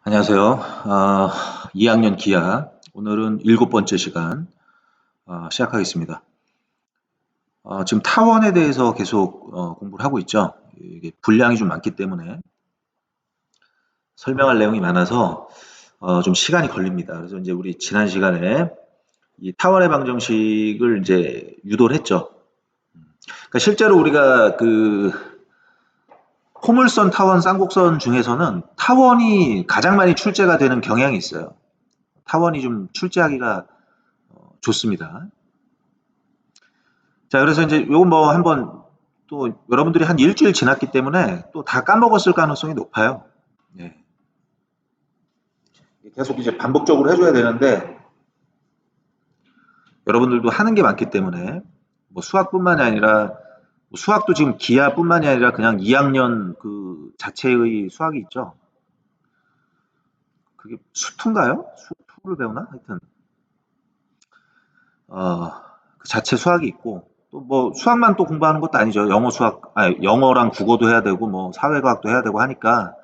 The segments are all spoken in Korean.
안녕하세요. 2학년 기하. 오늘은 7번째 시간 시작하겠습니다. 지금 타원에 대해서 계속 공부를 하고 있죠. 이게 분량이 좀 많기 때문에 설명할 내용이 많아서 좀 시간이 걸립니다. 그래서 이제 우리 지난 시간에 이 타원의 방정식을 이제 유도를 했죠. 그러니까 실제로 우리가 그 포물선, 타원, 쌍곡선 중에서는 타원이 가장 많이 출제가 되는 경향이 있어요. 타원이 좀 출제하기가 좋습니다. 자, 그래서 이제 요거 뭐 한번 또 여러분들이 한 일주일 지났기 때문에 또 다 까먹었을 가능성이 높아요. 네. 계속 이제 반복적으로 해줘야 되는데 여러분들도 하는 게 많기 때문에 뭐 수학뿐만이 아니라 뭐 수학도 지금 기하뿐만이 아니라 그냥 2학년 그 자체의 수학이 있죠. 그게 수투인가요? 수투를 배우나? 하여튼 그 자체 수학이 있고 또 뭐 수학만 또 공부하는 것도 아니죠. 영어 수학, 영어랑 국어도 해야 되고 뭐 사회과학도 해야 되고 하니까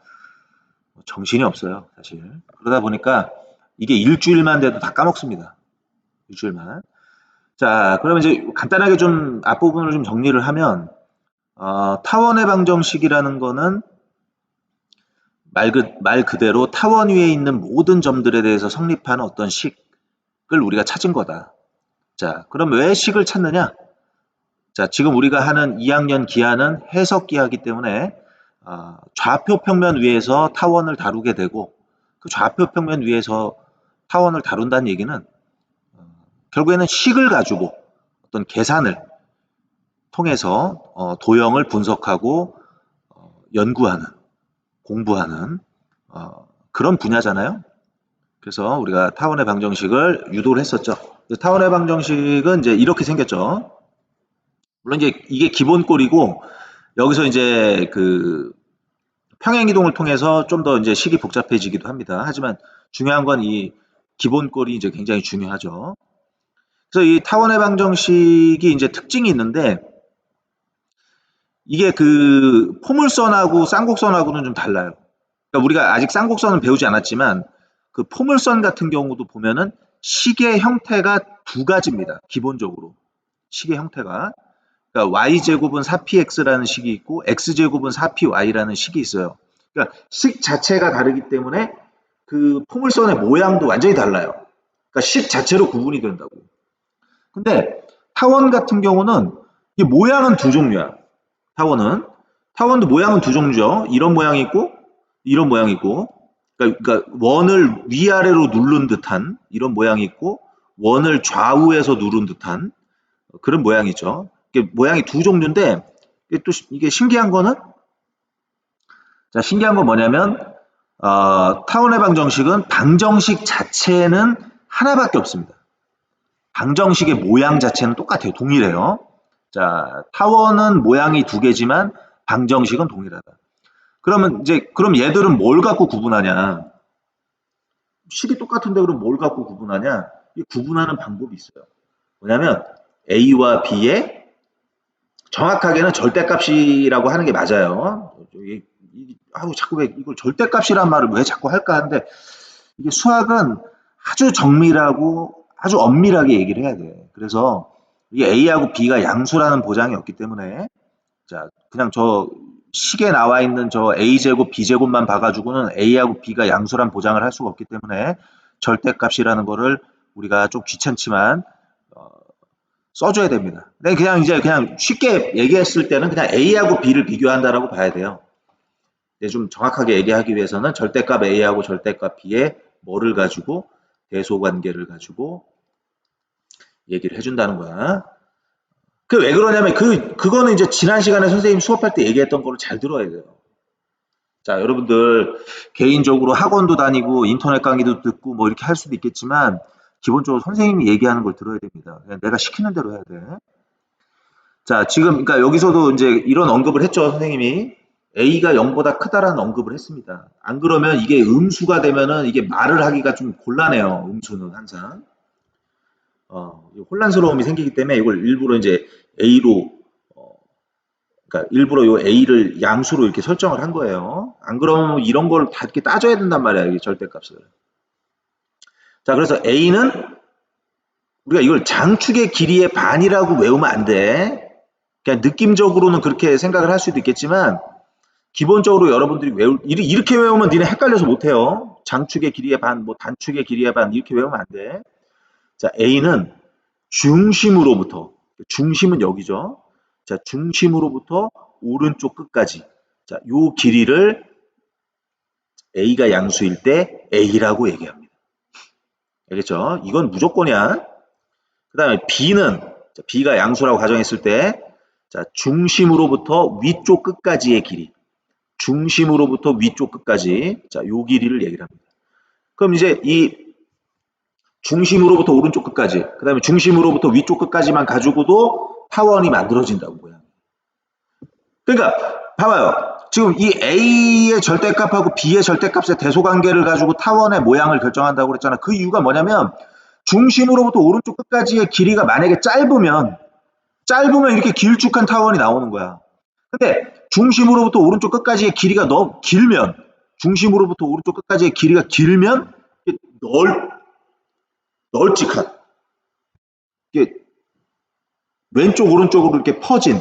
정신이 없어요, 사실. 그러다 보니까 이게 일주일만 돼도 다 까먹습니다. 일주일만. 자, 그러면 이제 간단하게 좀 앞부분을 좀 정리를 하면 타원의 방정식이라는 거는 말 그대로 타원 위에 있는 모든 점들에 대해서 성립하는 어떤 식을 우리가 찾은 거다. 자, 그럼 왜 식을 찾느냐? 자, 지금 우리가 하는 2학년 기하는 해석 기하이기 때문에 좌표 평면 위에서 타원을 다루게 되고 그 좌표 평면 위에서 타원을 다룬다는 얘기는 결국에는 식을 가지고 어떤 계산을 통해서 도형을 분석하고 연구하는, 공부하는 그런 분야잖아요. 그래서 우리가 타원의 방정식을 유도를 했었죠. 타원의 방정식은 이제 이렇게 생겼죠. 물론 이제 이게 기본꼴이고 여기서 이제 그 평행이동을 통해서 좀 더 이제 식이 복잡해지기도 합니다. 하지만 중요한 건 이 기본꼴이 이제 굉장히 중요하죠. 그래서 이 타원의 방정식이 이제 특징이 있는데 이게 그 포물선하고 쌍곡선하고는 좀 달라요. 그러니까 우리가 아직 쌍곡선은 배우지 않았지만 그 포물선 같은 경우도 보면은 식의 형태가 두 가지입니다. 기본적으로 식의 형태가 그러니까 y제곱은 4px라는 식이 있고 x제곱은 4py라는 식이 있어요. 그러니까 식 자체가 다르기 때문에 그 포물선의 모양도 완전히 달라요. 그러니까 식 자체로 구분이 된다고. 근데 타원 같은 경우는 이 모양은 두 종류야. 타원은 타원도 모양은 두 종류죠. 이런 모양이 있고 이런 모양이 있고 그러니까 원을 위아래로 누른 듯한 이런 모양이 있고 원을 좌우에서 누른 듯한 그런 모양이죠. 이게 모양이 두 종류인데 이게 또 이게 신기한 거는 자 신기한 건 뭐냐면 타원의 방정식은 방정식 자체는 하나밖에 없습니다. 방정식의 모양 자체는 똑같아요. 동일해요. 자 타원은 모양이 두 개지만 방정식은 동일하다. 그러면 이제 그럼 얘들은 뭘 갖고 구분하냐? 식이 똑같은데 그럼 뭘 갖고 구분하냐? 이 구분하는 방법이 있어요. 뭐냐면 A와 B의 정확하게는 절대값이라고 하는 게 맞아요. 아우 자꾸 왜 이걸 절대값이란 말을 왜 자꾸 할까 하는데 이게 수학은 아주 정밀하고 아주 엄밀하게 얘기를 해야 돼. 그래서 이게 A하고 B가 양수라는 보장이 없기 때문에 자 그냥 저 식에 나와 있는 저 A제곱 B제곱만 봐가지고는 A하고 B가 양수란 보장을 할 수가 없기 때문에 절대값이라는 거를 우리가 좀 귀찮지만 써줘야 됩니다. 근데 그냥 이제 그냥 쉽게 얘기했을 때는 그냥 A하고 B를 비교한다라고 봐야 돼요. 좀 정확하게 얘기하기 위해서는 절대값 A하고 절대값 B의 뭐를 가지고 대소관계를 가지고 얘기를 해준다는 거야. 그 왜 그러냐면 그거는 이제 지난 시간에 선생님 수업할 때 얘기했던 거를 잘 들어야 돼요. 자, 여러분들 개인적으로 학원도 다니고 인터넷 강의도 듣고 뭐 이렇게 할 수도 있겠지만 기본적으로 선생님이 얘기하는 걸 들어야 됩니다. 그냥 내가 시키는 대로 해야 돼. 자, 지금 그러니까 여기서도 이제 이런 언급을 했죠, 선생님이. A가 0보다 크다라는 언급을 했습니다. 안 그러면 이게 음수가 되면은 이게 말을 하기가 좀 곤란해요. 음수는 항상. 혼란스러움이 생기기 때문에 이걸 일부러 이제 A로 그러니까 일부러 요 A를 양수로 이렇게 설정을 한 거예요. 안 그러면 이런 걸 다 이렇게 따져야 된단 말이야, 이 절대값을. 자, 그래서 A는 우리가 이걸 장축의 길이의 반이라고 외우면 안 돼. 그냥 느낌적으로는 그렇게 생각을 할 수도 있겠지만 기본적으로 여러분들이 이렇게 외우면 니네 헷갈려서 못해요. 장축의 길이의 반, 뭐 단축의 길이의 반 이렇게 외우면 안 돼. 자, A는 중심으로부터, 중심은 여기죠. 자, 중심으로부터 오른쪽 끝까지. 자, 요 길이를 A가 양수일 때 A라고 얘기합니다. 알겠죠? 이건 무조건이야. 그 다음에 B는, 자, B가 양수라고 가정했을 때, 자, 중심으로부터 위쪽 끝까지의 길이. 중심으로부터 위쪽 끝까지. 자, 요 길이를 얘기를 합니다. 그럼 이제 이 중심으로부터 오른쪽 끝까지, 그 다음에 중심으로부터 위쪽 끝까지만 가지고도 타원이 만들어진다고요. 그러니까 봐봐요. 지금 이 A의 절대값하고 B의 절대값의 대소관계를 가지고 타원의 모양을 결정한다고 그랬잖아. 그 이유가 뭐냐면 중심으로부터 오른쪽 끝까지의 길이가 만약에 짧으면 이렇게 길쭉한 타원이 나오는 거야. 근데 중심으로부터 오른쪽 끝까지의 길이가 너무 길면, 중심으로부터 오른쪽 끝까지의 길이가 길면 널찍한, 이게 왼쪽 오른쪽으로 이렇게 퍼진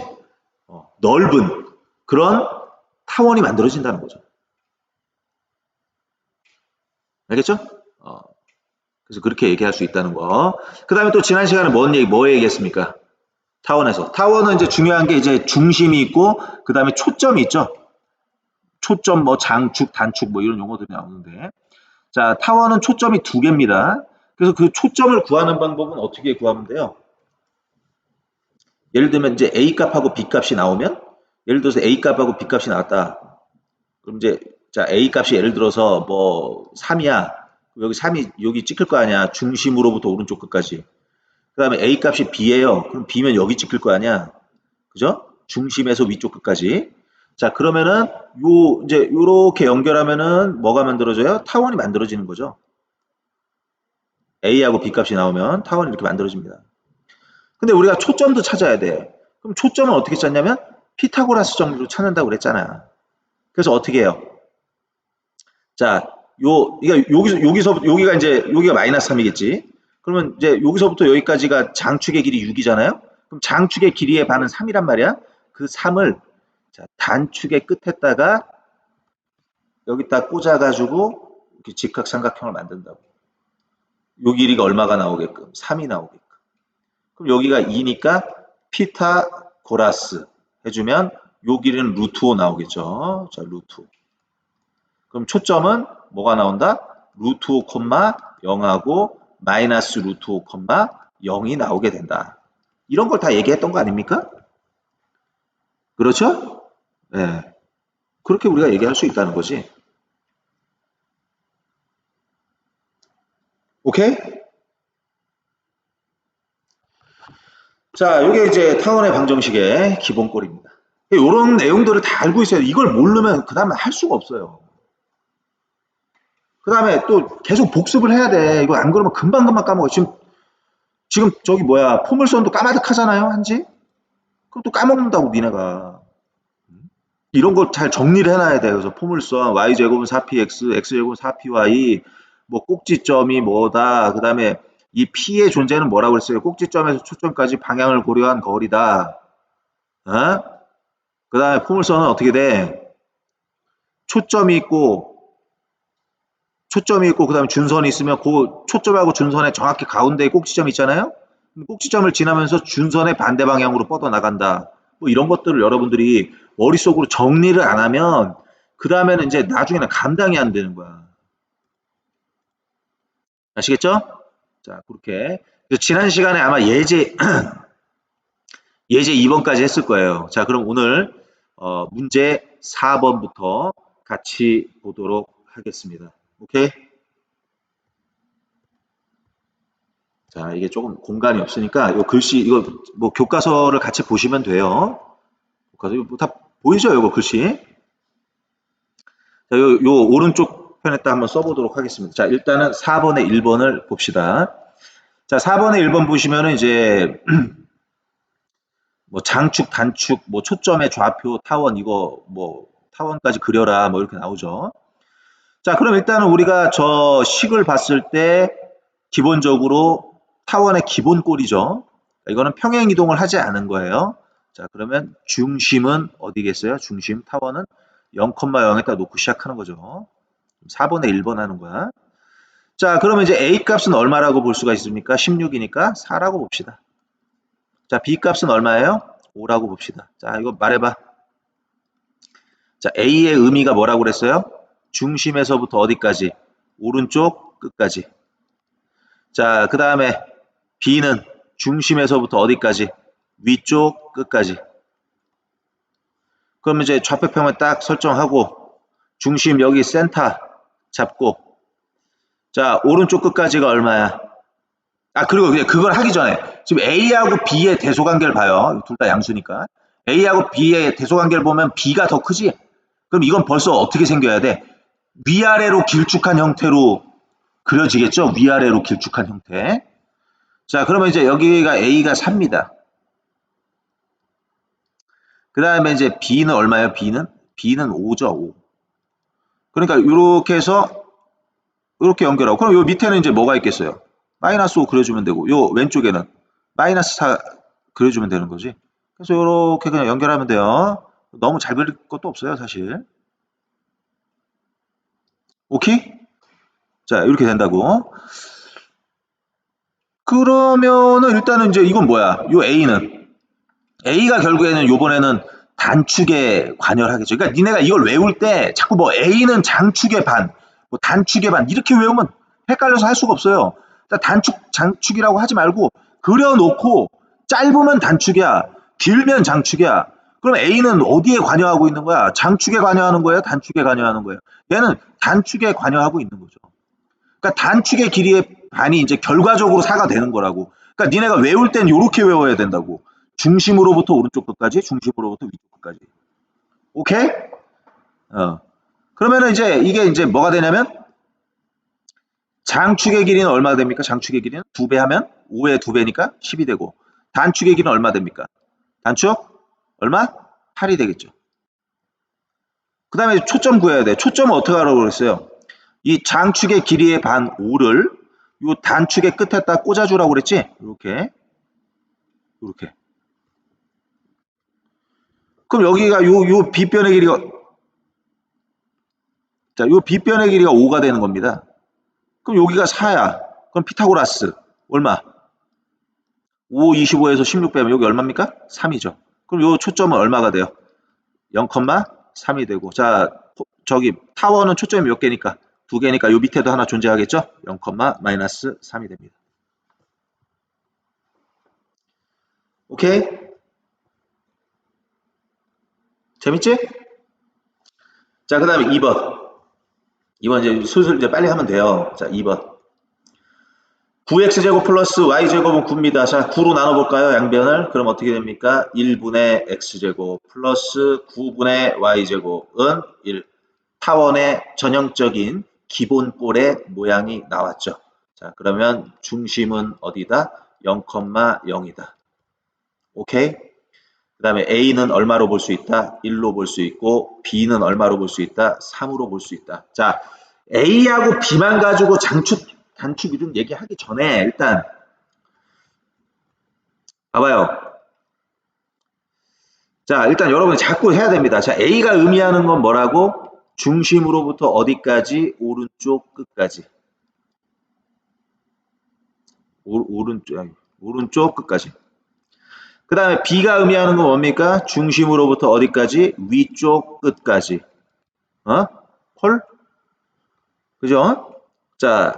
넓은 그런 타원이 만들어진다는 거죠. 알겠죠? 그래서 그렇게 얘기할 수 있다는 거. 그 다음에 또 지난 시간에 뭐 얘기했습니까? 타원에서. 타원은 이제 중요한 게 이제 중심이 있고, 그 다음에 초점이 있죠. 초점, 뭐 장축, 단축, 뭐 이런 용어들이 나오는데. 자, 타원은 초점이 두 개입니다. 그래서 그 초점을 구하는 방법은 어떻게 구하면 돼요? 예를 들면 이제 A 값하고 B 값이 나오면, 예를 들어서 A 값하고 B 값이 나왔다. 그럼 이제, 자, A 값이 예를 들어서 뭐 3이야. 여기 3이 여기 찍힐 거 아니야. 중심으로부터 오른쪽 끝까지. 그 다음에 A 값이 B예요. 그럼 B면 여기 찍힐 거 아니야. 그죠? 중심에서 위쪽 끝까지. 자, 그러면은 이제 요렇게 연결하면은 뭐가 만들어져요? 타원이 만들어지는 거죠. A하고 B 값이 나오면 타원이 이렇게 만들어집니다. 근데 우리가 초점도 찾아야 돼. 그럼 초점은 어떻게 찾냐면 피타고라스 정리로 찾는다고 그랬잖아. 그래서 어떻게 해요? 자, 여기가 이제 여기가 마이너스 3이겠지. 그러면 이제 여기서부터 여기까지가 장축의 길이 6이잖아요. 그럼 장축의 길이의 반은 3이란 말이야. 그 3을 자, 단축의 끝에다가 여기다 꽂아가지고 이렇게 직각삼각형을 만든다고. 요 길이가 얼마가 나오게끔? 3이 나오게끔. 그럼 여기가 2니까 피타고라스 해주면 요 길이는 루트 5 나오겠죠. 자, 루트 5. 그럼 초점은 뭐가 나온다? 루트 5, 0하고 마이너스 루트 5, 0이 나오게 된다. 이런 걸 다 얘기했던 거 아닙니까? 그렇죠? 네. 그렇게 우리가 얘기할 수 있다는 거지. 오케이? 자, 이게 이제 타원의 방정식의 기본꼴입니다. 이런 내용들을 다 알고 있어야 돼. 이걸 모르면 그 다음에 할 수가 없어요. 그 다음에 또 계속 복습을 해야 돼. 이거 안 그러면 금방금방 까먹어. 지금 저기 뭐야, 포물선도 까마득하잖아요, 한지? 그럼 또 까먹는다고, 니네가. 이런 거 잘 정리를 해놔야 돼. 그래서 포물선, y제곱은 4px, x제곱은 4py, 뭐 꼭지점이 뭐다. 그 다음에 이 p의 존재는 뭐라고 그랬어요? 꼭지점에서 초점까지 방향을 고려한 거리다. 어? 그 다음에 포물선은 어떻게 돼? 초점이 있고, 그 다음에 준선이 있으면 그 초점하고 준선의 정확히 가운데에 꼭지점이 있잖아요? 꼭지점을 지나면서 준선의 반대 방향으로 뻗어나간다. 뭐 이런 것들을 여러분들이 머릿속으로 정리를 안 하면 그 다음에는 이제 나중에는 감당이 안 되는 거야. 아시겠죠? 자, 그렇게. 지난 시간에 아마 예제 2번까지 했을 거예요. 자, 그럼 오늘 문제 4번부터 같이 보도록 하겠습니다. 오케이? 자, 이게 조금 공간이 없으니까 이 글씨 이거 뭐 교과서를 같이 보시면 돼요. 교과서 이거 다 보이죠? 이거 글씨. 자, 요 오른쪽 편에다 한번 써보도록 하겠습니다. 자, 일단은 4번에 1번을 봅시다. 자, 4번에 1번 보시면은 이제 뭐 장축, 단축, 뭐 초점의 좌표, 타원 이거 뭐 타원까지 그려라 뭐 이렇게 나오죠. 자, 그럼 일단은 우리가 저 식을 봤을 때 기본적으로 타원의 기본꼴이죠. 이거는 평행 이동을 하지 않은 거예요. 자, 그러면 중심은 어디겠어요? 중심 타원은 0,0에다 놓고 시작하는 거죠. 4번에 1번 하는 거야. 자, 그러면 이제 A 값은 얼마라고 볼 수가 있습니까? 16이니까 4라고 봅시다. 자, B 값은 얼마예요? 5라고 봅시다. 자, 이거 말해봐. 자, A의 의미가 뭐라고 그랬어요? 중심에서부터 어디까지? 오른쪽 끝까지. 자, 그 다음에 B는 중심에서부터 어디까지? 위쪽 끝까지. 그러면 이제 좌표평면 딱 설정하고 중심 여기 센터 잡고 자, 오른쪽 끝까지가 얼마야? 아, 그리고 그걸 하기 전에 지금 A하고 B의 대소관계를 봐요. 둘 다 양수니까. A하고 B의 대소관계를 보면 B가 더 크지? 그럼 이건 벌써 어떻게 생겨야 돼? 위아래로 길쭉한 형태로 그려지겠죠? 위아래로 길쭉한 형태. 자, 그러면 이제 여기가 A가 3입니다. 그 다음에 이제 B는 얼마예요? B는 5죠, 5. 그러니까 이렇게 해서 이렇게 연결하고 그럼 요 밑에는 이제 뭐가 있겠어요? 마이너스 5 그려주면 되고 요 왼쪽에는 마이너스 4 그려주면 되는 거지. 그래서 이렇게 그냥 연결하면 돼요. 너무 잘 그릴 것도 없어요, 사실. 오케이? 자, 이렇게 된다고. 그러면은 일단은 이제 이건 뭐야? 요 A가 결국에는 요번에는 단축에 관여를 하겠죠. 그러니까 니네가 이걸 외울 때 자꾸 뭐 A는 장축의 반, 뭐 단축의 반 이렇게 외우면 헷갈려서 할 수가 없어요. 그러니까 장축이라고 하지 말고 그려놓고 짧으면 단축이야, 길면 장축이야. 그럼 A는 어디에 관여하고 있는 거야? 장축에 관여하는 거예요? 단축에 관여하는 거예요? 얘는 단축에 관여하고 있는 거죠. 그러니까 단축의 길이의 반이 이제 결과적으로 4가 되는 거라고. 그러니까 니네가 외울 땐 이렇게 외워야 된다고. 중심으로부터 오른쪽 끝까지, 중심으로부터 위쪽 끝까지. 오케이? 그러면은 이제 이게 이제 뭐가 되냐면 장축의 길이는 얼마 됩니까? 장축의 길이는 2배 하면 5의 2배니까 10이 되고 단축의 길이는 얼마 됩니까? 단축 얼마? 8이 되겠죠. 그 다음에 초점 구해야 돼. 초점은 어떻게 하라고 그랬어요? 이 장축의 길이의 반 5를 요 단축의 끝에다 꽂아주라고 그랬지? 이렇게. 그럼 여기가 요 빗변의 길이가 자, 요 빗변의 길이가 5가 되는 겁니다. 그럼 여기가 4야. 그럼 피타고라스 얼마? 5, 25에서 16 빼면 여기 얼마입니까? 3이죠. 그럼 요 초점은 얼마가 돼요? 0,3이 되고 자, 저기 타원은 초점이 몇 개니까? 2개니까 요 밑에도 하나 존재하겠죠? 0,-3이 됩니다. 오케이? 재밌지? 자, 그 다음에 2번. 2번 이제 슬슬 이제 빨리 하면 돼요. 자, 2번. 9x제곱 플러스 y제곱은 9입니다. 자, 9로 나눠볼까요? 양변을. 그럼 어떻게 됩니까? 1분의 x제곱 플러스 9분의 y제곱은 1. 타원의 전형적인 기본꼴의 모양이 나왔죠. 자, 그러면 중심은 어디다? 0,0이다. 오케이? 그 다음에 A는 얼마로 볼 수 있다? 1로 볼 수 있고 B는 얼마로 볼 수 있다? 3으로 볼 수 있다. 자, A하고 B만 가지고 단축 이름 얘기하기 전에 일단 봐봐요. 자, 일단 여러분이 자꾸 해야 됩니다. 자, A가 의미하는 건 뭐라고? 중심으로부터 어디까지? 오른쪽 끝까지. 오른쪽 끝까지. 그 다음에 B가 의미하는 건 뭡니까? 중심으로부터 어디까지? 위쪽 끝까지. 콜? 그죠? 자,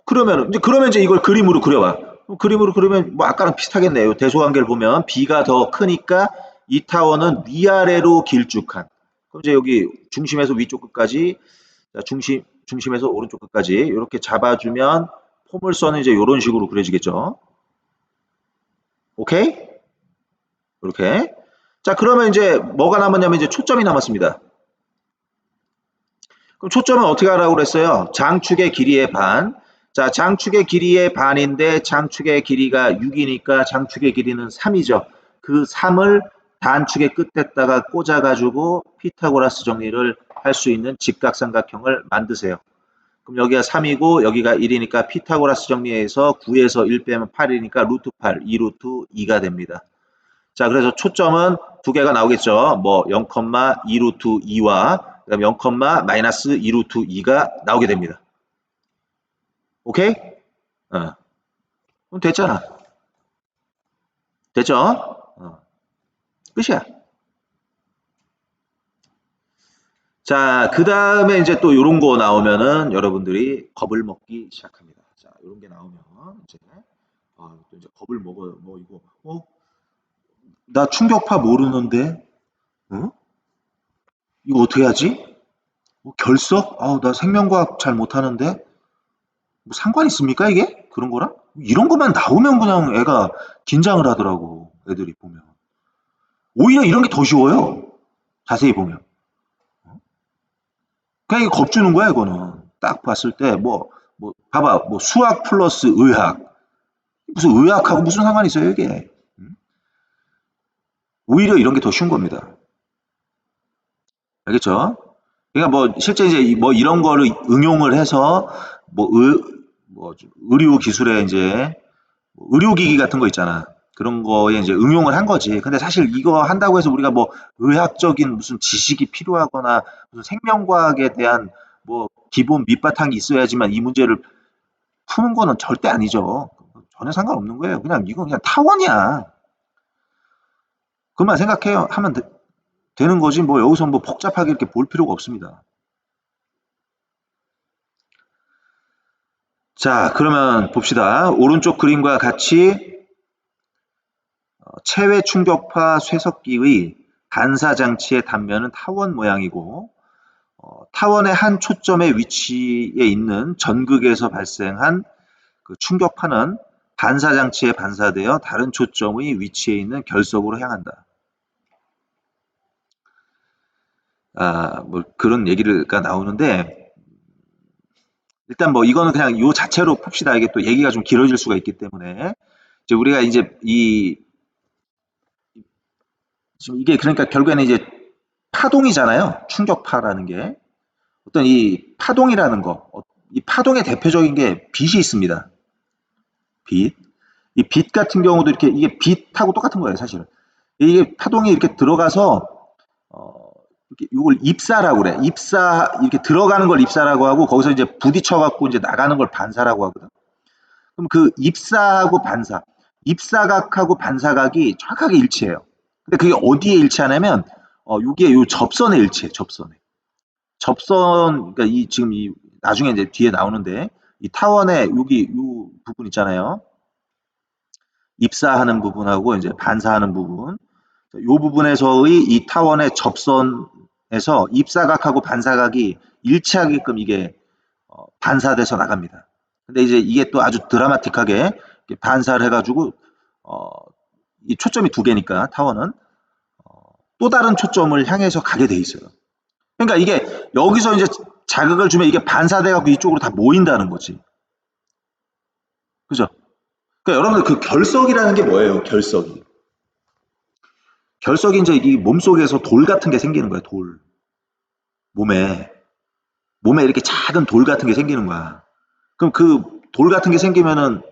그러면 이제 이걸 그림으로 그려봐. 그림으로 그리면 뭐 아까랑 비슷하겠네요. 대소관계를 보면 B가 더 크니까 이 타원은 위아래로 길쭉한. 그럼 이제 여기 중심에서 위쪽 끝까지, 중심에서 오른쪽 끝까지 이렇게 잡아주면 포물선은 이제 이런 식으로 그려지겠죠. 오케이? 이렇게. 자, 그러면 이제 뭐가 남았냐면 이제 초점이 남았습니다. 그럼 초점은 어떻게 하라고 그랬어요? 장축의 길이의 반. 자, 장축의 길이의 반인데 장축의 길이가 6이니까 장축의 길이는 3이죠. 그 3을 단축의 끝에다가 꽂아가지고 피타고라스 정리를 할 수 있는 직각삼각형을 만드세요. 그럼 여기가 3이고 여기가 1이니까 피타고라스 정리해서 9에서 1 빼면 8이니까 루트 8, 2 루트 2가 됩니다. 자, 그래서 초점은 두 개가 나오겠죠. 뭐 0,2 루트 2와 그다음 0, 마이너스 2 루트 2가 나오게 됩니다. 오케이? 그럼 됐잖아. 됐죠? 끝이야. 자, 그 다음에 이제 또 이런 거 나오면은 여러분들이 겁을 먹기 시작합니다. 자, 이런 게 나오면 이제 또 이제 겁을 먹어요. 뭐 이거 나 충격파 모르는데, 이거 어떻게 하지? 뭐 결석? 나 생명과학 잘 못하는데 뭐 상관 있습니까 이게? 그런 거랑? 이런 것만 나오면 그냥 애가 긴장을 하더라고. 애들이 보면. 오히려 이런 게 더 쉬워요. 자세히 보면. 그냥 이거 겁주는 거야 이거는. 딱 봤을 때 봐봐. 뭐 수학 플러스 의학. 무슨 의학하고 무슨 상관이 있어요 이게. 오히려 이런 게 더 쉬운 겁니다. 알겠죠? 그러니까 뭐 실제 이제 뭐 이런 거를 응용을 해서 뭐 의료 기술에 이제 의료기기 같은 거 있잖아. 그런 거에 이제 응용을 한 거지. 근데 사실 이거 한다고 해서 우리가 뭐 의학적인 무슨 지식이 필요하거나 무슨 생명과학에 대한 뭐 기본 밑바탕이 있어야지만 이 문제를 푸는 거는 절대 아니죠. 전혀 상관없는 거예요. 그냥 이건 그냥 타원이야. 그것만 생각해요. 하면 되는 거지. 뭐 여기서 뭐 복잡하게 이렇게 볼 필요가 없습니다. 자, 그러면 봅시다. 오른쪽 그림과 같이 체외 충격파 쇠석기의 반사 장치의 단면은 타원 모양이고 타원의 한 초점의 위치에 있는 전극에서 발생한 그 충격파는 반사 장치에 반사되어 다른 초점의 위치에 있는 결석으로 향한다. 뭐 그런 얘기가 나오는데 일단 뭐 이거는 그냥 요 자체로 풉시다. 이게 또 얘기가 좀 길어질 수가 있기 때문에 이제 우리가 이제 지금 이게 그러니까 결국에는 이제 파동이잖아요. 충격파라는 게 어떤 이 파동이라는 거, 이 파동의 대표적인 게 빛이 있습니다. 빛. 이 빛 같은 경우도 이렇게 이게 빛하고 똑같은 거예요, 사실은. 이게 파동이 이렇게 들어가서 이렇게 이걸 입사라고 그래. 입사 이렇게 들어가는 걸 입사라고 하고 거기서 이제 부딪혀 갖고 이제 나가는 걸 반사라고 하거든. 그럼 그 입사하고 반사, 입사각하고 반사각이 정확하게 일치해요. 근데 그게 어디에 일치하냐면 여기에 요 접선에 일치해. 접선에. 그러니까 이 지금 이 나중에 이제 뒤에 나오는데 이 타원에 여기 요 부분 있잖아요. 입사하는 부분하고 이제 반사하는 부분. 요 부분에서의 이 타원의 접선에서 입사각하고 반사각이 일치하게끔 이게 반사돼서 나갑니다. 근데 이제 이게 또 아주 드라마틱하게 반사를 해가지고 이 초점이 두 개니까 타원은 또 다른 초점을 향해서 가게 돼 있어요. 그러니까 이게 여기서 이제 자극을 주면 이게 반사돼 갖고 이쪽으로 다 모인다는 거지. 그죠? 그러니까 여러분들 그 결석이라는 게 뭐예요? 결석이. 결석이 이제 이 몸속에서 돌 같은 게 생기는 거야, 돌. 몸에. 몸에 이렇게 작은 돌 같은 게 생기는 거야. 그럼 그 돌 같은 게 생기면은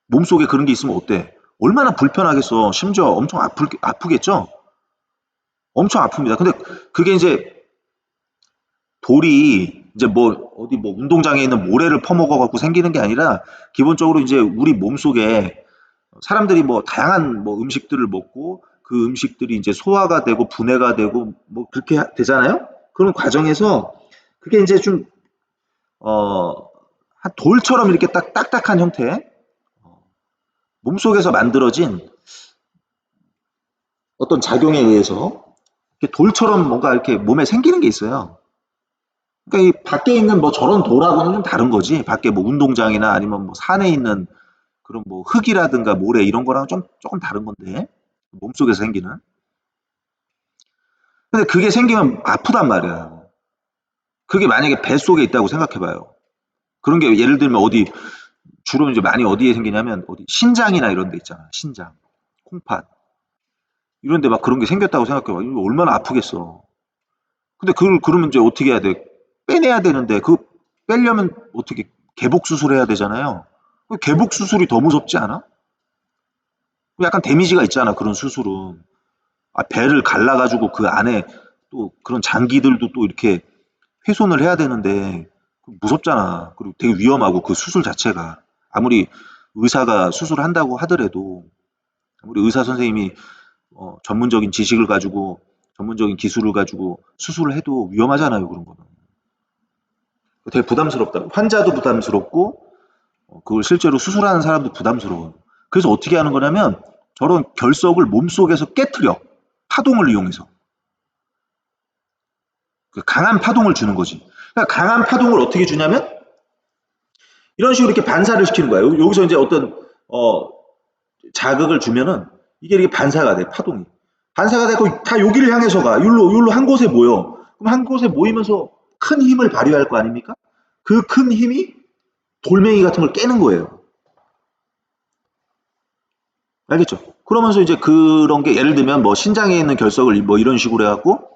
몸속에 그런 게 있으면 어때? 얼마나 불편하겠어. 심지어 엄청 아프겠죠? 엄청 아픕니다. 근데 그게 이제 돌이 이제 뭐 어디 뭐 운동장에 있는 모래를 퍼먹어 갖고 생기는 게 아니라 기본적으로 이제 우리 몸속에 사람들이 뭐 다양한 뭐 음식들을 먹고 그 음식들이 이제 소화가 되고 분해가 되고 뭐 그렇게 되잖아요. 그런 과정에서 그게 이제 좀 한 돌처럼 이렇게 딱 딱딱한 형태 몸속에서 만들어진 어떤 작용에 의해서 이렇게 돌처럼 뭔가 이렇게 몸에 생기는 게 있어요. 그러니까 이 밖에 있는 뭐 저런 돌하고는 좀 다른 거지. 밖에 뭐 운동장이나 아니면 뭐 산에 있는 그런 뭐 흙이라든가 모래 이런 거랑 좀 조금 다른 건데 몸속에서 생기는. 근데 그게 생기면 아프단 말이야. 그게 만약에 뱃속에 있다고 생각해봐요. 그런 게 예를 들면 어디 주로 이제 많이 어디에 생기냐면 어디 신장이나 이런 데 있잖아. 신장, 콩팥. 이런데 막 그런 게 생겼다고 생각해봐. 이거 얼마나 아프겠어. 근데 그러면 이제 어떻게 해야 돼? 빼내야 되는데, 빼려면 어떻게, 개복 수술해야 되잖아요. 개복 수술이 더 무섭지 않아? 약간 데미지가 있잖아, 그런 수술은. 아, 배를 갈라가지고 그 안에 또 그런 장기들도 또 이렇게 훼손을 해야 되는데, 무섭잖아. 그리고 되게 위험하고 그 수술 자체가. 아무리 의사가 수술한다고 하더라도, 아무리 의사 선생님이 전문적인 지식을 가지고, 전문적인 기술을 가지고 수술을 해도 위험하잖아요, 그런 거는. 되게 부담스럽다. 환자도 부담스럽고, 그걸 실제로 수술하는 사람도 부담스러워요. 그래서 어떻게 하는 거냐면, 저런 결석을 몸속에서 깨트려. 파동을 이용해서. 그 강한 파동을 주는 거지. 그러니까 강한 파동을 어떻게 주냐면, 이런 식으로 이렇게 반사를 시키는 거예요. 여기서 이제 어떤, 자극을 주면은, 이게 이렇게 반사가 돼, 파동이. 반사가 되고, 다 여기를 향해서 가. 여기로 한 곳에 모여. 그럼 한 곳에 모이면서 큰 힘을 발휘할 거 아닙니까? 그 큰 힘이 돌멩이 같은 걸 깨는 거예요. 알겠죠? 그러면서 이제 그런 게 예를 들면 뭐 신장에 있는 결석을 뭐 이런 식으로 해갖고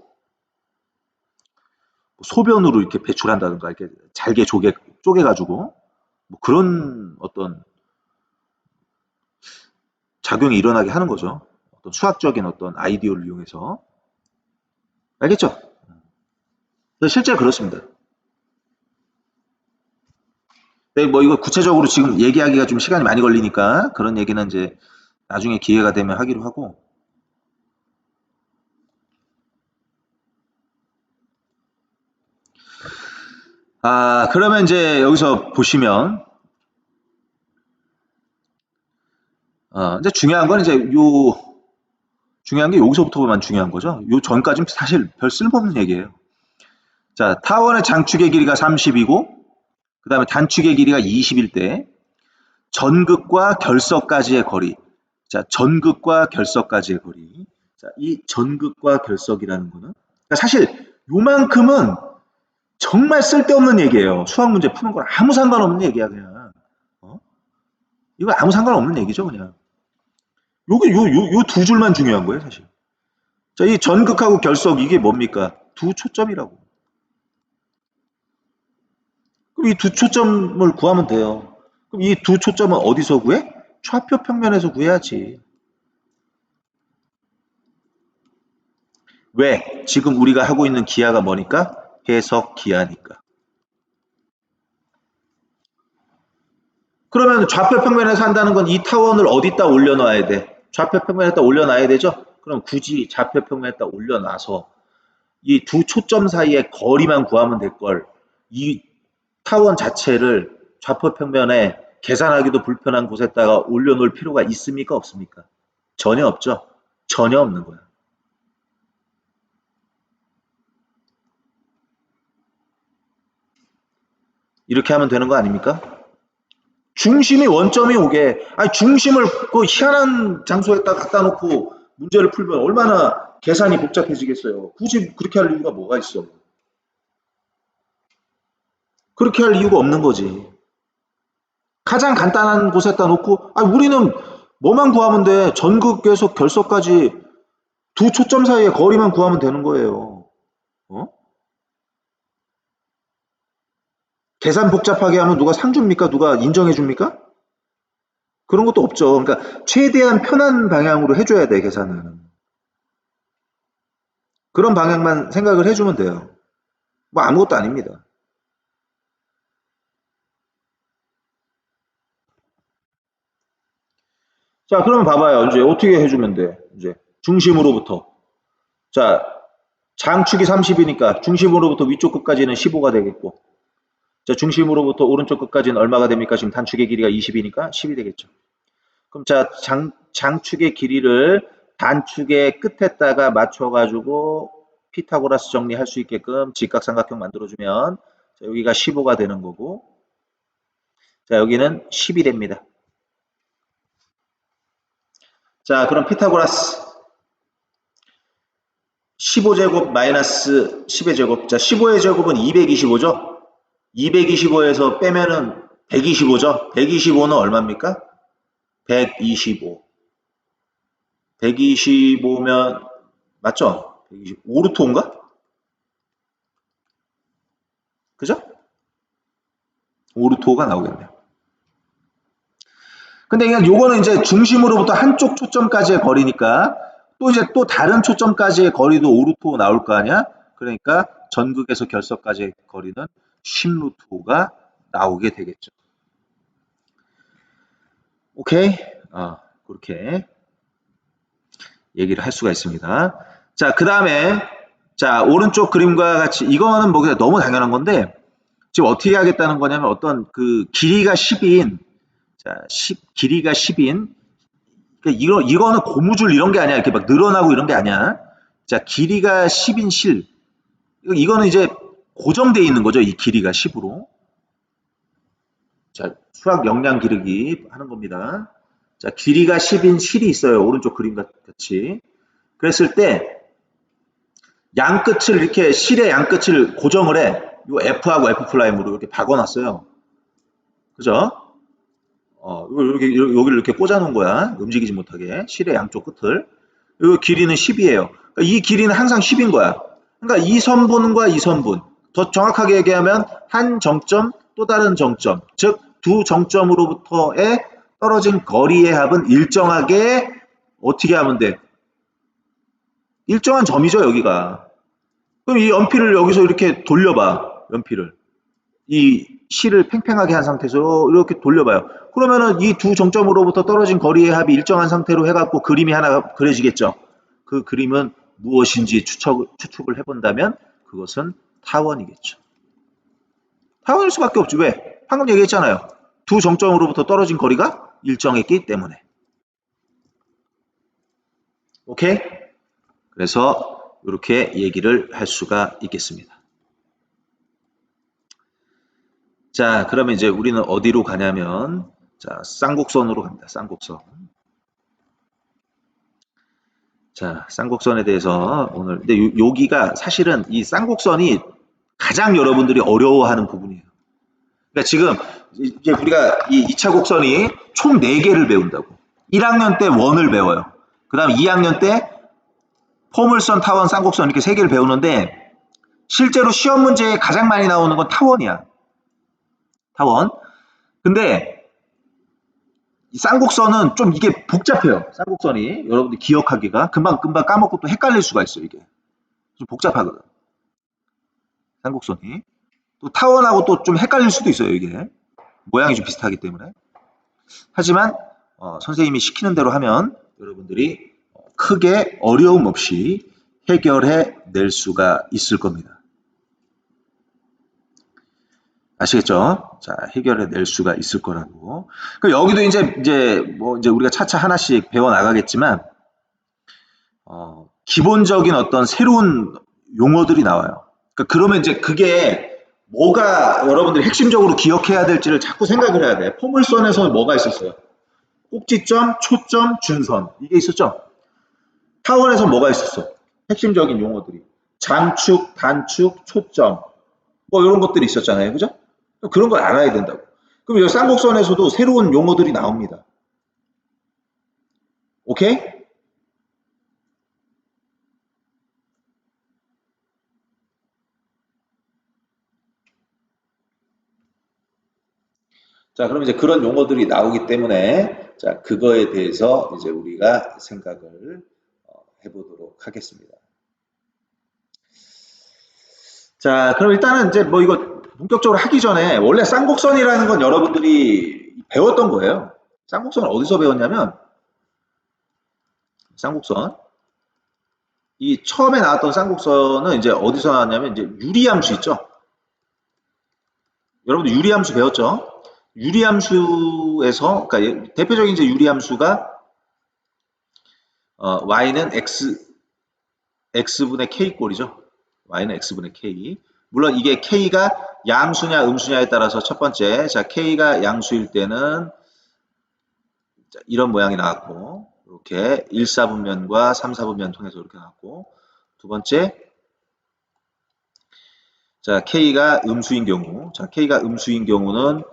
소변으로 이렇게 배출한다든가 이렇게 잘게 쪼개가지고 뭐 그런 어떤 작용이 일어나게 하는 거죠. 어떤 수학적인 어떤 아이디어를 이용해서. 알겠죠? 실제 그렇습니다. 네, 뭐 이거 구체적으로 지금 얘기하기가 좀 시간이 많이 걸리니까 그런 얘기는 이제 나중에 기회가 되면 하기로 하고. 아, 그러면 이제 여기서 보시면, 이제 중요한 건 이제 중요한 게 여기서부터만 중요한 거죠. 요 전까지는 사실 별 쓸모없는 얘기예요. 자, 타원의 장축의 길이가 30이고, 그 다음에 단축의 길이가 20일 때, 전극과 결석까지의 거리. 자, 전극과 결석까지의 거리. 자, 이 전극과 결석이라는 거는, 그러니까 사실 요만큼은 정말 쓸데없는 얘기예요. 수학 문제 푸는 거랑 아무 상관없는 얘기야, 그냥. 어? 이거 아무 상관없는 얘기죠, 그냥. 요 두 줄만 중요한 거예요, 사실. 자, 이 전극하고 결석, 이게 뭡니까? 두 초점이라고. 그럼 이 두 초점을 구하면 돼요. 그럼 이 두 초점은 어디서 구해? 좌표 평면에서 구해야지. 왜? 지금 우리가 하고 있는 기하가 뭐니까? 해석 기하니까. 그러면 좌표 평면에서 한다는 건 이 타원을 어디다 올려놔야 돼? 좌표 평면에다 올려놔야 되죠? 그럼 굳이 좌표 평면에다 올려놔서 이 두 초점 사이의 거리만 구하면 될 걸, 이 타원 자체를 좌표 평면에 계산하기도 불편한 곳에다가 올려놓을 필요가 있습니까? 없습니까? 전혀 없죠. 전혀 없는 거야. 이렇게 하면 되는 거 아닙니까? 중심이 원점이 오게, 아니 중심을 그 희한한 장소에다 갖다 놓고 문제를 풀면 얼마나 계산이 복잡해지겠어요. 굳이 그렇게 할 이유가 뭐가 있어? 그렇게 할 이유가 없는 거지. 가장 간단한 곳에다 놓고, 아 우리는 뭐만 구하면 돼. 전극에서 결석까지 두 초점 사이의 거리만 구하면 되는 거예요. 어? 계산 복잡하게 하면 누가 상 줍니까? 누가 인정해 줍니까? 그런 것도 없죠. 그러니까 최대한 편한 방향으로 해줘야 돼, 계산은. 그런 방향만 생각을 해주면 돼요. 뭐 아무것도 아닙니다. 자, 그러면 봐봐요. 이제 어떻게 해주면 돼? 이제 중심으로부터. 자, 장축이 30이니까 중심으로부터 위쪽 끝까지는 15가 되겠고, 자, 중심으로부터 오른쪽 끝까지는 얼마가 됩니까? 지금 단축의 길이가 20이니까 10이 되겠죠. 그럼 자, 장축의 길이를 단축의 끝에다가 맞춰가지고 피타고라스 정리할 수 있게끔 직각삼각형 만들어주면, 자, 여기가 15가 되는 거고, 자, 여기는 10이 됩니다. 자, 그럼 피타고라스 15제곱 마이너스 10의 제곱. 자, 15의 제곱은 225죠? 225에서 빼면은 125죠? 125는 얼마입니까? 125. 125면 맞죠? 120 오르토인가? 그죠? 오르토가 나오겠네요. 근데 그냥 요거는 이제 중심으로부터 한쪽 초점까지의 거리니까 또 이제 또 다른 초점까지의 거리도 오르토 나올 거 아니야? 그러니까 전극에서 결석까지의 거리는 10루토가 나오게 되겠죠. 오케이? 그렇게 얘기를 할 수가 있습니다. 자, 그 다음에 자, 오른쪽 그림과 같이 이거는 뭐 그냥 너무 당연한 건데 지금 어떻게 하겠다는 거냐면 어떤 그 길이가 10인 자, 길이가 10인 그러니까 이거는 고무줄 이런 게 아니야. 이렇게 막 늘어나고 이런 게 아니야. 자, 길이가 10인 실. 이거는 이제 고정되어 있는 거죠. 이 길이가 10으로. 자, 수학 역량 기르기 하는 겁니다. 자, 길이가 10인 실이 있어요. 오른쪽 그림과 같이. 그랬을 때 양 끝을 이렇게 실의 양 끝을 고정을 해. 요 F하고 F'으로 이렇게 박아놨어요. 그죠? 이렇게 여기를 이렇게 꽂아놓은 거야. 움직이지 못하게 실의 양쪽 끝을. 이 길이는 10이에요. 그러니까 이 길이는 항상 10인 거야. 그러니까 이 선분과 이 선분. 더 정확하게 얘기하면 한 정점 또 다른 정점. 즉 두 정점으로부터의 떨어진 거리의 합은 일정하게 어떻게 하면 돼? 일정한 점이죠, 여기가. 그럼 이 연필을 여기서 이렇게 돌려봐, 연필을. 이 실을 팽팽하게 한 상태에서 이렇게 돌려봐요. 그러면은 이 두 정점으로부터 떨어진 거리의 합이 일정한 상태로 해갖고 그림이 하나 그려지겠죠. 그 그림은 무엇인지 추측을 해본다면 그것은 타원이겠죠. 타원일 수밖에 없지. 왜? 방금 얘기했잖아요. 두 정점으로부터 떨어진 거리가 일정했기 때문에. 오케이? 그래서 이렇게 얘기를 할 수가 있겠습니다. 자, 그러면 이제 우리는 어디로 가냐면 자, 쌍곡선으로 갑니다. 쌍곡선. 자, 쌍곡선에 대해서 오늘 근데 여기가 사실은 이 쌍곡선이 가장 여러분들이 어려워하는 부분이에요. 그러니까 지금 이제 우리가 이 2차 곡선이 총 4개를 배운다고. 1학년 때 원을 배워요. 그 다음 2학년 때 포물선, 타원, 쌍곡선 이렇게 3개를 배우는데 실제로 시험 문제에 가장 많이 나오는 건 타원이야. 타원. 근데 이 쌍곡선은 좀 이게 복잡해요. 쌍곡선이 여러분들 기억하기가 금방 까먹고 또 헷갈릴 수가 있어요. 이게 좀 복잡하거든. 쌍곡선이 또 타원하고 또 좀 헷갈릴 수도 있어요. 이게 모양이 좀 비슷하기 때문에. 하지만 선생님이 시키는 대로 하면 여러분들이 크게 어려움 없이 해결해 낼 수가 있을 겁니다. 아시겠죠? 자, 해결해 낼 수가 있을 거라고. 여기도 이제 우리가 차차 하나씩 배워 나가겠지만, 기본적인 어떤 새로운 용어들이 나와요. 그러면 이제 그게 뭐가 여러분들이 핵심적으로 기억해야 될지를 자꾸 생각을 해야 돼. 포물선에서 뭐가 있었어요? 꼭지점, 초점, 준선. 이게 있었죠? 타원에서 뭐가 있었어? 핵심적인 용어들이. 장축, 단축, 초점. 뭐 이런 것들이 있었잖아요. 그죠? 그런 걸 알아야 된다고. 그럼 여기 쌍곡선에서도 새로운 용어들이 나옵니다. 오케이? 자, 그럼 이제 그런 용어들이 나오기 때문에 자, 그거에 대해서 이제 우리가 생각을 해보도록 하겠습니다. 자, 그럼 일단은 이제 뭐 이거 본격적으로 하기 전에 원래 쌍곡선이라는 건 여러분들이 배웠던 거예요. 쌍곡선을 어디서 배웠냐면 쌍곡선 이 처음에 나왔던 쌍곡선은 이제 어디서 나왔냐면 이제 유리함수 있죠. 여러분들 유리함수 배웠죠? 유리함수에서 그러니까 대표적인 이제 유리함수가 y는 x분의 k 꼴이죠. y는 x분의 k. 물론 이게 k가 양수냐 음수냐에 따라서 첫 번째 자 k가 양수일 때는 이런 모양이 나왔고 이렇게 1, 4분면과 3, 4분면 통해서 이렇게 나왔고 두 번째 자 k가 음수인 경우 자 k가 음수인 경우는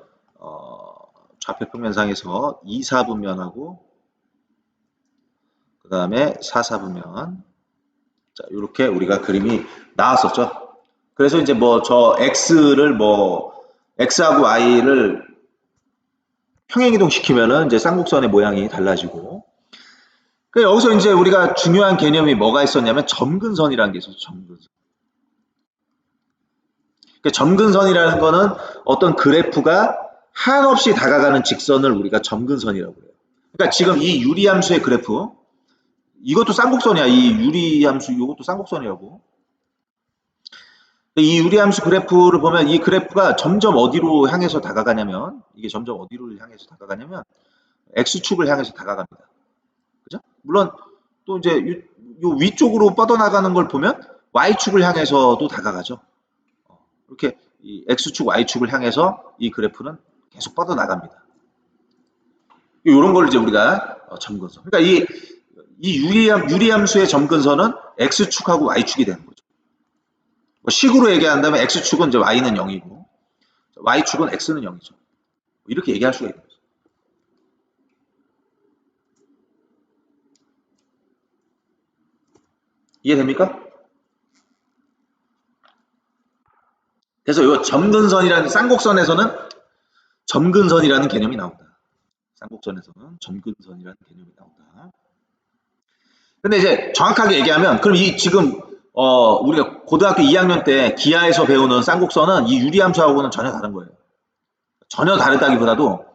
좌표 평면상에서 2, 4분면하고 그 다음에 4사분면. 자, 이렇게 우리가 그림이 나왔었죠. 그래서 이제 뭐 저 x를 x하고 y를 평행이동 시키면은 이제 쌍곡선의 모양이 달라지고. 그 여기서 이제 우리가 중요한 개념이 뭐가 있었냐면 점근선이라는 게 있었죠. 점근선. 그 점근선이라는 거는 어떤 그래프가 한없이 다가가는 직선을 우리가 점근선이라고 해요. 그러니까 지금 이 유리함수의 그래프, 이것도 쌍곡선이야. 이 유리함수, 이것도 쌍곡선이라고. 이 유리함수 그래프를 보면 이 그래프가 점점 어디로 향해서 다가가냐면, 이게 점점 어디로 향해서 다가가냐면 x축을 향해서 다가갑니다. 그죠? 물론 또 이제 요 위쪽으로 뻗어나가는 걸 보면 y축을 향해서도 다가가죠. 이렇게 이 x축, y축을 향해서 이 그래프는 계속 뻗어나갑니다. 이런 걸 이제 우리가 점근선. 그러니까 이 유리함수의 점근선은 x축하고 y축이 되는 거죠. 식으로 얘기한다면 x축은 이제 y는 0이고 y축은 x는 0이죠. 이렇게 얘기할 수가 있는 거죠. 이해됩니까? 그래서 이 점근선이라는 쌍곡선에서는 점근선이라는 개념이 나온다. 쌍곡선에서는 점근선이라는 개념이 나온다. 근데 이제 정확하게 얘기하면 그럼 이 지금 우리가 고등학교 2학년 때 기하에서 배우는 쌍곡선은 이 유리함수하고는 전혀 다른 거예요. 전혀 다르다기보다도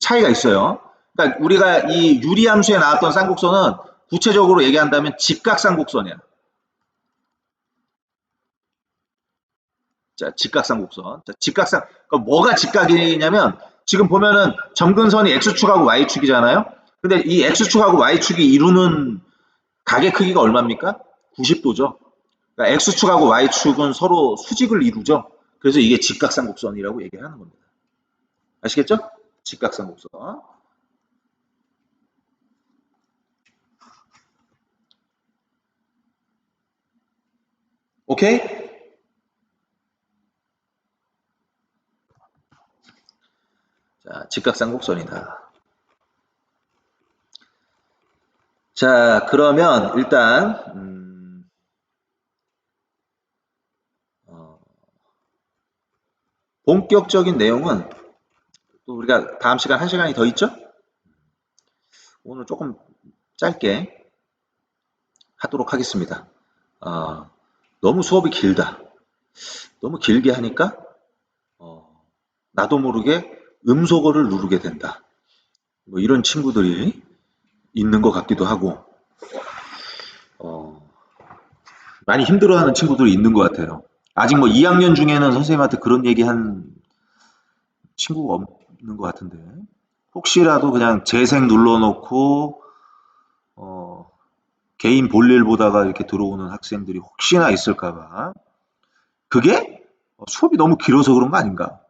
차이가 있어요. 그러니까 우리가 이 유리함수에 나왔던 쌍곡선은 구체적으로 얘기한다면 직각쌍곡선이야. 자, 직각쌍곡선. 자, 그러니까 뭐가 직각이냐면 지금 보면은 점근선이 x축하고 y축이잖아요. 근데 이 x축하고 y축이 이루는 각의 크기가 얼마입니까? 90도죠. 그러니까 x축하고 y축은 서로 수직을 이루죠. 그래서 이게 직각삼곡선이라고 얘기하는 겁니다. 아시겠죠? 직각삼곡선. 오케이? 자, 직각삼곡선이다. 자, 그러면 일단 본격적인 내용은 또 우리가 다음 시간 1시간이 더 있죠? 오늘 조금 짧게 하도록 하겠습니다. 너무 수업이 길다. 너무 길게 하니까 나도 모르게 음소거를 누르게 된다. 뭐 이런 친구들이 있는 것 같기도 하고 많이 힘들어하는 친구들이 있는 것 같아요. 아직 뭐 2학년 중에는 선생님한테 그런 얘기한 친구가 없는 것 같은데 혹시라도 그냥 재생 눌러놓고 개인 볼일 보다가 이렇게 들어오는 학생들이 혹시나 있을까봐 그게 수업이 너무 길어서 그런 거 아닌가?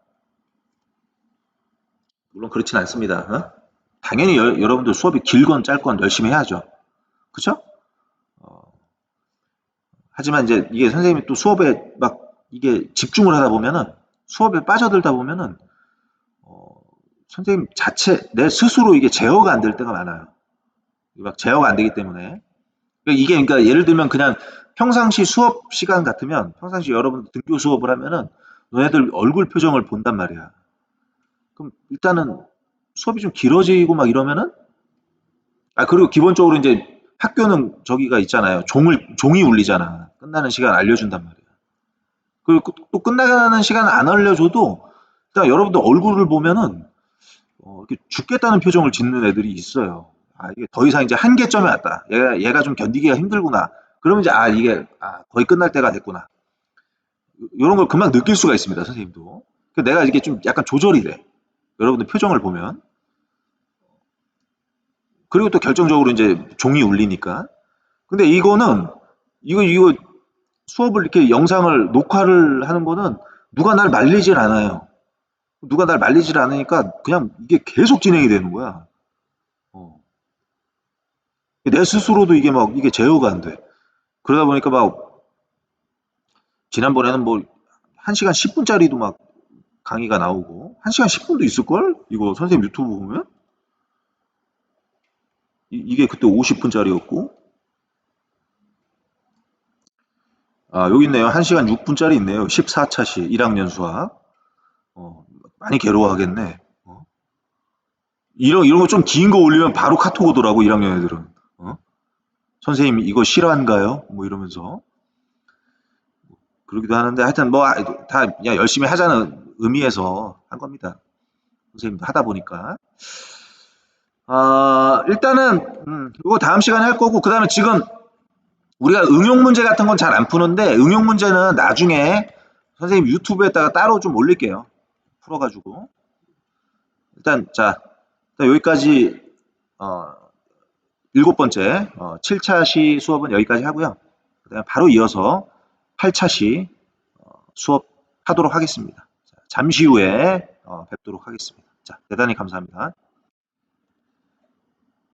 물론 그렇진 않습니다. 당연히 여러분들 수업이 길건 짧건 열심히 해야죠. 그쵸? 하지만 이제 이게 선생님이 또 수업에 막 이게 집중을 하다 보면은 수업에 빠져들다 보면은 선생님 자체 내 스스로 이게 제어가 안 될 때가 많아요. 막 제어가 안 되기 때문에 이게 그러니까 예를 들면 그냥 평상시 수업 시간 같으면 평상시 여러분 등교 수업을 하면은 너네들 얼굴 표정을 본단 말이야. 그럼 일단은 수업이 좀 길어지고 막 이러면은 그리고 기본적으로 이제 학교는 저기가 있잖아요. 종이 울리잖아. 끝나는 시간 알려준단 말이야. 그리고 또 끝나가는 시간 안 알려줘도 일단 여러분들 얼굴을 보면은 이렇게 죽겠다는 표정을 짓는 애들이 있어요. 이게 더 이상 이제 한계점에 왔다. 얘가 좀 견디기가 힘들구나. 그러면 이제 이게 거의 끝날 때가 됐구나. 이런 걸 금방 느낄 수가 있습니다, 선생님도. 내가 이게 좀 약간 조절이 돼. 여러분들 표정을 보면. 그리고 또 결정적으로 이제 종이 울리니까. 근데 이거 수업을 이렇게 영상을 녹화를 하는 거는 누가 날 말리질 않아요. 누가 날 말리질 않으니까 그냥 이게 계속 진행이 되는 거야. 어. 내 스스로도 이게 막 이게 제어가 안 돼. 그러다 보니까 막 지난번에는 뭐 1시간 10분짜리도 막 강의가 나오고 1시간 10분도 있을걸? 이거 선생님 유튜브 보면? 이게 그때 50분짜리였고, 아, 여기 있네요. 1시간 6분짜리 있네요. 14차시 1학년 수학. 많이 괴로워하겠네. 이런 거 좀 긴 거 올리면 바로 카톡 오더라고, 1학년 애들은. 선생님, 이거 실화인가요? 뭐 이러면서. 그러기도 하는데, 하여튼 뭐, 다 그냥 열심히 하자는 의미에서 한 겁니다. 선생님도 하다 보니까. 일단은, 이거 다음 시간에 할 거고, 그 다음에 지금 우리가 응용 문제 같은 건 잘 안 푸는데, 응용 문제는 나중에 선생님 유튜브에다가 따로 좀 올릴게요. 풀어가지고. 일단, 자, 일단 여기까지, 어, 7번째, 7차 시 수업은 여기까지 하고요. 그다음에 바로 이어서 8차 시 수업하도록 하겠습니다. 자, 잠시 후에 뵙도록 하겠습니다. 자, 대단히 감사합니다.